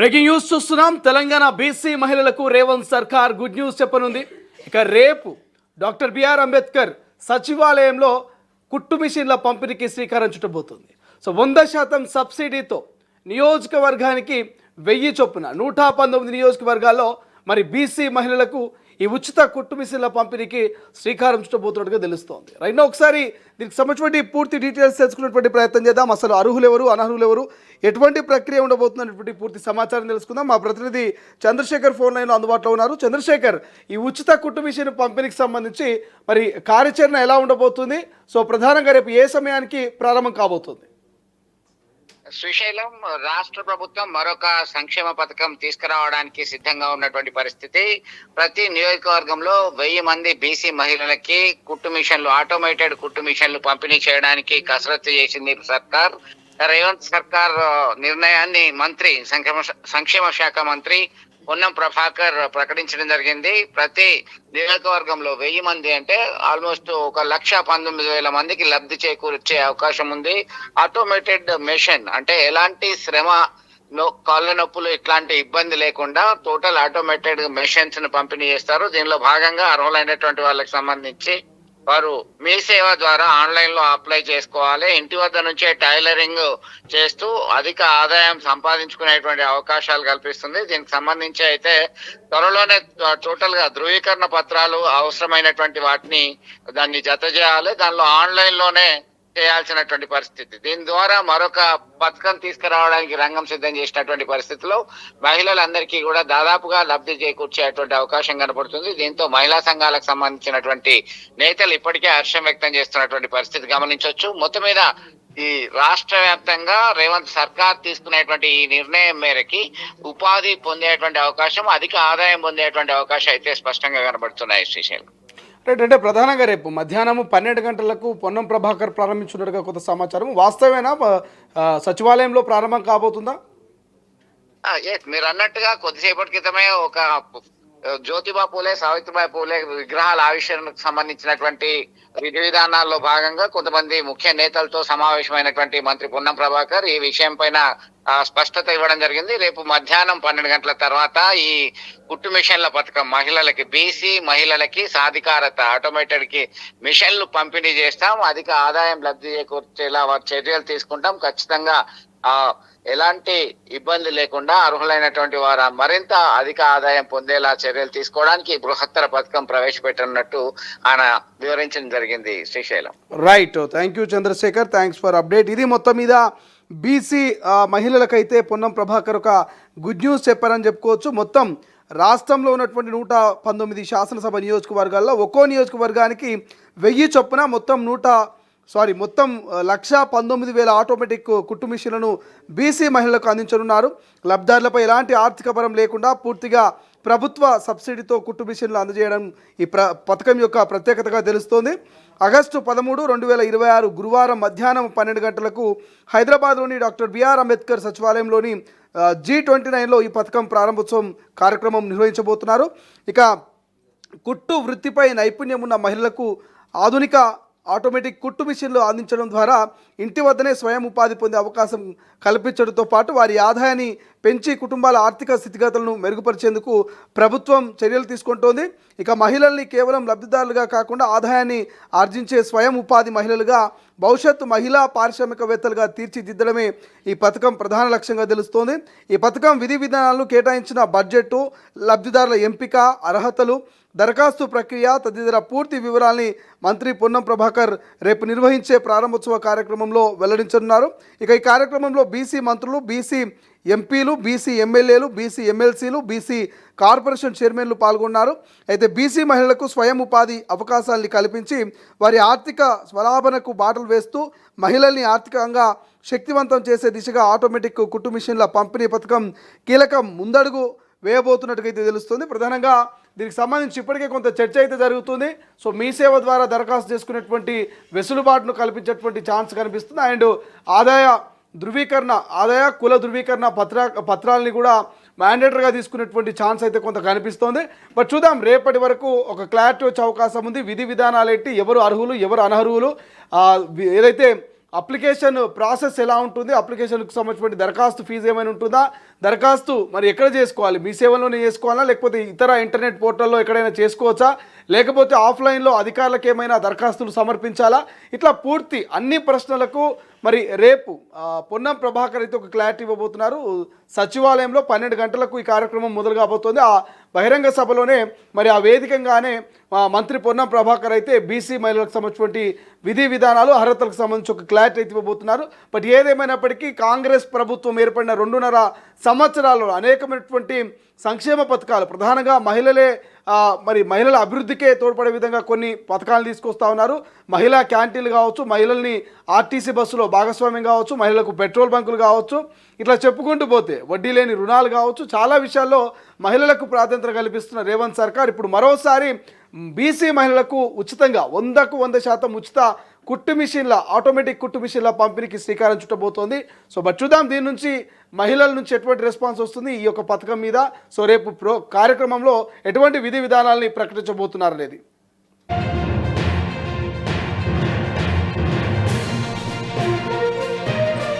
Breaking news చూస్తున్నాం. Telangana BC మహిళలకు రేవంత్ సర్కార్ గుడ్ న్యూస్ చెప్పనుంది. ఇక రేపు డాక్టర్ బిఆర్ అంబేద్కర్ సచివాలయంలో కుట్టు మిషన్ల పంపిణీకి శ్రీకారం చుట్టబోతుంది. సో 100% సబ్సిడీతో నియోజకవర్గానికి 1000 చొప్పున 119 నియోజకవర్గాల్లో మరి బీసీ మహిళలకు ఈ ఉచిత కుట్టు మిషన్ల పంపిణీకి శ్రీకారం చుట్టబోతున్నట్టుగా తెలుస్తోంది. రైట్ నౌ ఒకసారి దీనికి సంబంధించిన పూర్తి డీటెయిల్స్ తెలుసుకునేటువంటి ప్రయత్నం చేద్దాం. అసలు అర్హులు ఎవరు, అనర్హులు ఎవరు, ఎటువంటి ప్రక్రియ ఉండబోతున్నటువంటి పూర్తి సమాచారం తెలుసుకుందాం. మా ప్రతినిధి చంద్రశేఖర్ ఫోన్ లైన్లో అందుబాటులో ఉన్నారు. చంద్రశేఖర్, ఈ ఉచిత కుట్టు మిషన్ పంపిణీకి సంబంధించి మరి కార్యాచరణ ఎలా ఉండబోతుంది? సో ప్రధానంగా రేపు ఏ సమయానికి ప్రారంభం కాబోతుంది? శ్రీశైలం రాష్ట్ర ప్రభుత్వం మరొక సంక్షేమ పథకం తీసుకురావడానికి సిద్ధంగా ఉన్నటువంటి పరిస్థితి. ప్రతి నియోజకవర్గంలో 1000 మంది బీసీ మహిళలకి కుట్టు మిషన్లు, ఆటోమేటెడ్ కుట్టు మిషన్లు పంపిణీ చేయడానికి కసరత్తు చేసింది సర్కార్. రేవంత్ సర్కార్ నిర్ణయాన్ని మంత్రి సంక్షేమ శాఖ మంత్రి పొన్నం ప్రభాకర్ ప్రకటించడం జరిగింది. ప్రతి నియోజకవర్గంలో 1000 మంది అంటే ఆల్మోస్ట్ 1,19,000 మందికి లబ్ధి చేకూర్చే అవకాశం ఉంది. ఆటోమేటెడ్ మెషిన్ అంటే ఎలాంటి శ్రమ, కాళ్ళ నొప్పులు ఇట్లాంటి ఇబ్బంది లేకుండా టోటల్ ఆటోమేటెడ్ మెషిన్స్ ను పంపిణీ చేస్తారు. దీనిలో భాగంగా అర్హులైనటువంటి వాళ్ళకి సంబంధించి వారు మీ సేవ ద్వారా ఆన్లైన్ లో అప్లై చేసుకోవాలి. ఇంటి వద్ద నుంచే టైలరింగ్ చేస్తూ అధిక ఆదాయం సంపాదించుకునేటువంటి అవకాశాలు కల్పిస్తుంది. దీనికి సంబంధించి అయితే త్వరలోనే టోటల్ గా ధృవీకరణ పత్రాలు అవసరమైనటువంటి వాటిని దాన్ని జత చేయాలి. దానిలో ఆన్లైన్ లోనే చేయాల్సినటువంటి పరిస్థితి. దీని ద్వారా మరొక పథకం తీసుకురావడానికి రంగం సిద్ధం చేసినటువంటి పరిస్థితిలో మహిళలందరికీ కూడా దాదాపుగా లబ్ధి చేకూర్చేటువంటి అవకాశం కనపడుతుంది. దీంతో మహిళా సంఘాలకు సంబంధించినటువంటి నేతలు ఇప్పటికే హర్షం వ్యక్తం చేస్తున్నటువంటి పరిస్థితి గమనించవచ్చు. మొత్తం మీద ఈ రాష్ట్ర వ్యాప్తంగా రేవంత్ సర్కార్ తీసుకునేటువంటి ఈ నిర్ణయం మేరకి ఉపాధి పొందేటువంటి అవకాశం, అధిక ఆదాయం పొందేటువంటి అవకాశం అయితే స్పష్టంగా కనబడుతున్నాయి. శ్రీశైలం రైట్, అంటే ప్రధానంగా రేపు మధ్యాహ్నం 12 గంటలకు పొన్నం ప్రభాకర్ ప్రారంభించున్నట్టుగా కొంత సమాచారం వాస్తవేనా? సచివాలయంలో ప్రారంభం కాబోతుందా? మీరు అన్నట్టుగా కొద్దిసేపటి క్రితమే ఒక జ్యోతిబా పూలే, సావిత్రిబాయి పూలే విగ్రహాల ఆవిష్కరణకు సంబంధించినటువంటి విధి విధానాల్లో భాగంగా కొంతమంది ముఖ్య నేతలతో సమావేశమైనటువంటి మంత్రి పొన్నం ప్రభాకర్ ఈ విషయం పైన స్పష్టత ఇవ్వడం జరిగింది. రేపు మధ్యాహ్నం 12 గంటల తర్వాత ఈ కుట్టు మిషన్ల పథకం మహిళలకి, బీసీ మహిళలకి సాధికారత, ఆటోమేటెడ్ కి మిషన్లు పంపిణీ చేస్తాం. అధిక ఆదాయం లబ్ధి చేకూర్చేలా వారి చర్యలు తీసుకుంటాం. ఖచ్చితంగా ఎలాంటి ఇబ్బంది లేకుండా అర్హులైనటువంటి వారు మరింత అధిక ఆదాయం పొందేలా చర్యలు తీసుకోవడానికి బృహత్తర పథకం ప్రవేశపెట్టనున్నట్టు ఆయన వివరించడం జరిగింది. Srisailam right, thank you Chandrasekhar, thanks for update. ఇది మొత్తం మీద బీసీ మహిళలకైతే పొన్నం ప్రభాకర్ ఒక గుడ్ న్యూస్ చెప్పారని చెప్పుకోవచ్చు. మొత్తం రాష్ట్రంలో ఉన్నటువంటి 119 శాసనసభ నియోజకవర్గాల్లో ఒక్కో నియోజకవర్గానికి 1000 చొప్పున మొత్తం 1,19,000 ఆటోమేటిక్ కుట్టు మిషన్లను బీసీ మహిళలకు అందించనున్నారు. లబ్ధారులపై ఎలాంటి ఆర్థిక భారం లేకుండా పూర్తిగా ప్రభుత్వ సబ్సిడీతో కుట్టు మిషన్లు అందజేయడం ఈ పథకం యొక్క ప్రత్యేకతగా తెలుస్తోంది. ఆగస్టు 13, 2026 గురువారం మధ్యాహ్నం 12 గంటలకు హైదరాబాద్లోని డాక్టర్ బిఆర్ అంబేద్కర్ సచివాలయంలోని G29లో ఈ పథకం ప్రారంభోత్సవం కార్యక్రమం నిర్వహించబోతున్నారు. ఇక కుట్టు వృత్తిపై నైపుణ్యం ఉన్న మహిళలకు ఆధునిక ఆటోమేటిక్ కుట్టు మిషన్లు అందించడం ద్వారా ఇంటి వద్దనే స్వయం ఉపాధి పొందే అవకాశం కల్పించడంతో పాటు వారి ఆదాయాన్ని పెంచి కుటుంబాల ఆర్థిక స్థితిగతులను మెరుగుపరిచేందుకు ప్రభుత్వం చర్యలు తీసుకుంటోంది. ఇక మహిళల్ని కేవలం లబ్ధిదారులుగా కాకుండా ఆదాయాన్ని ఆర్జించే స్వయం ఉపాధి మహిళలుగా, భవిష్యత్తు మహిళా పారిశ్రామికవేత్తలుగా తీర్చిదిద్దడమే ఈ పథకం ప్రధాన లక్ష్యంగా తెలుస్తోంది. ఈ పథకం విధి విధానాలను, కేటాయించిన బడ్జెట్, లబ్ధిదారుల ఎంపిక, అర్హతలు, దరఖాస్తు ప్రక్రియ తదితర పూర్తి వివరాల్ని మంత్రి పొన్నం ప్రభాకర్ రేపు నిర్వహించే ప్రారంభోత్సవ కార్యక్రమంలో వెల్లడించనున్నారు. ఇక ఈ కార్యక్రమంలో బీసీ మంత్రులు, బీసీ ఎంపీలు, బీసీ ఎమ్మెల్యేలు, బీసీ ఎమ్మెల్సీలు, బీసీ కార్పొరేషన్ చైర్మన్లు పాల్గొన్నారు. అయితే బీసీ మహిళలకు స్వయం ఉపాధి అవకాశాలని కల్పించి వారి ఆర్థిక స్వలాభనకు బాటలు వేస్తూ మహిళల్ని ఆర్థికంగా శక్తివంతం చేసే దిశగా ఆటోమేటిక్ కుట్టు మిషన్ల పంపిణీ పథకం కీలకం ముందడుగు వేయబోతున్నట్టుగా అయితే తెలుస్తుంది. ప్రధానంగా దీనికి సంబంధించి ఇప్పటికే కొంత చర్చ అయితే జరుగుతుంది. సో మీ సేవ ద్వారా దరఖాస్తు చేసుకునేటువంటి వెసులుబాటును కల్పించేటువంటి ఛాన్స్ కనిపిస్తుంది. అండ్ ఆదాయ కుల ధృవీకరణ పత్రాలని కూడా మ్యాండేటరీగా తీసుకునేటువంటి ఛాన్స్ అయితే కొంత కనిపిస్తోంది. బట్ చూద్దాం, రేపటి వరకు ఒక క్లారిటీ వచ్చే అవకాశం ఉంది. విధి విధానాలు ఏంటి, ఎవరు అర్హులు, ఎవరు అనర్హులు, ఏదైతే అప్లికేషన్ ప్రాసెస్ ఎలా ఉంటుంది, అప్లికేషన్కు సంబంధించిన దరఖాస్తు ఫీజు ఏమైనా ఉంటుందా, దరఖాస్తు మరి ఎక్కడ చేసుకోవాలి? మీ సేవలోనే చేసుకోవాలా, లేకపోతే ఇతర ఇంటర్నెట్ పోర్టల్లో ఎక్కడైనా చేసుకోవచ్చా, లేకపోతే ఆఫ్లైన్లో అధికారులకు ఏమైనా దరఖాస్తులు సమర్పించాలా? ఇట్లా పూర్తి అన్ని ప్రశ్నలకు మరి రేపు పొన్నం ప్రభాకర్ అయితే ఒక క్లారిటీ ఇవ్వబోతున్నారు. సచివాలయంలో 12 గంటలకు ఈ కార్యక్రమం మొదలు కాబోతోంది. ఆ బహిరంగ సభలోనే మరి ఆ వేదికంగానే మంత్రి పొన్నం ప్రభాకర్ అయితే బీసీ మహిళలకు సంబంధించినటువంటి విధి విధానాలు అర్హతలకు సంబంధించి ఒక క్లారిటీ అయితే ఇవ్వబోతున్నారు. బట్ ఏదేమైనప్పటికీ కాంగ్రెస్ ప్రభుత్వం ఏర్పడిన 2.5 సంవత్సరాల్లో అనేకమైనటువంటి సంక్షేమ పథకాలు, ప్రధానంగా మహిళలే మరి మహిళల అభివృద్ధికే తోడ్పడే విధంగా కొన్ని పథకాలు తీసుకొస్తా ఉన్నారు. మహిళా క్యాంటీన్లు కావచ్చు, మహిళల్ని ఆర్టీసీ బస్సులో భాగస్వామ్యం కావచ్చు, మహిళలకు పెట్రోల్ బంకులు కావచ్చు, ఇట్లా చెప్పుకుంటూ పోతే వడ్డీ లేని రుణాలు కావచ్చు, చాలా విషయాల్లో మహిళలకు ప్రాధాన్యత కల్పిస్తున్న రేవంత్ సర్కార్ ఇప్పుడు మరోసారి బీసీ మహిళలకు ఉచితంగా 100కు 100% ఉచిత కుట్టు మిషన్ల, ఆటోమేటిక్ కుట్టు మిషన్ల పంపిణీకి శ్రీకారం చుట్టబోతోంది. సో బట్ చూద్దాం దీని నుంచి మహిళల నుంచి ఎటువంటి రెస్పాన్స్ వస్తుంది ఈ యొక్క పథకం మీద. సో రేపు కార్యక్రమంలో ఎటువంటి విధి విధానాలని ప్రకటించబోతున్నారు అనేది.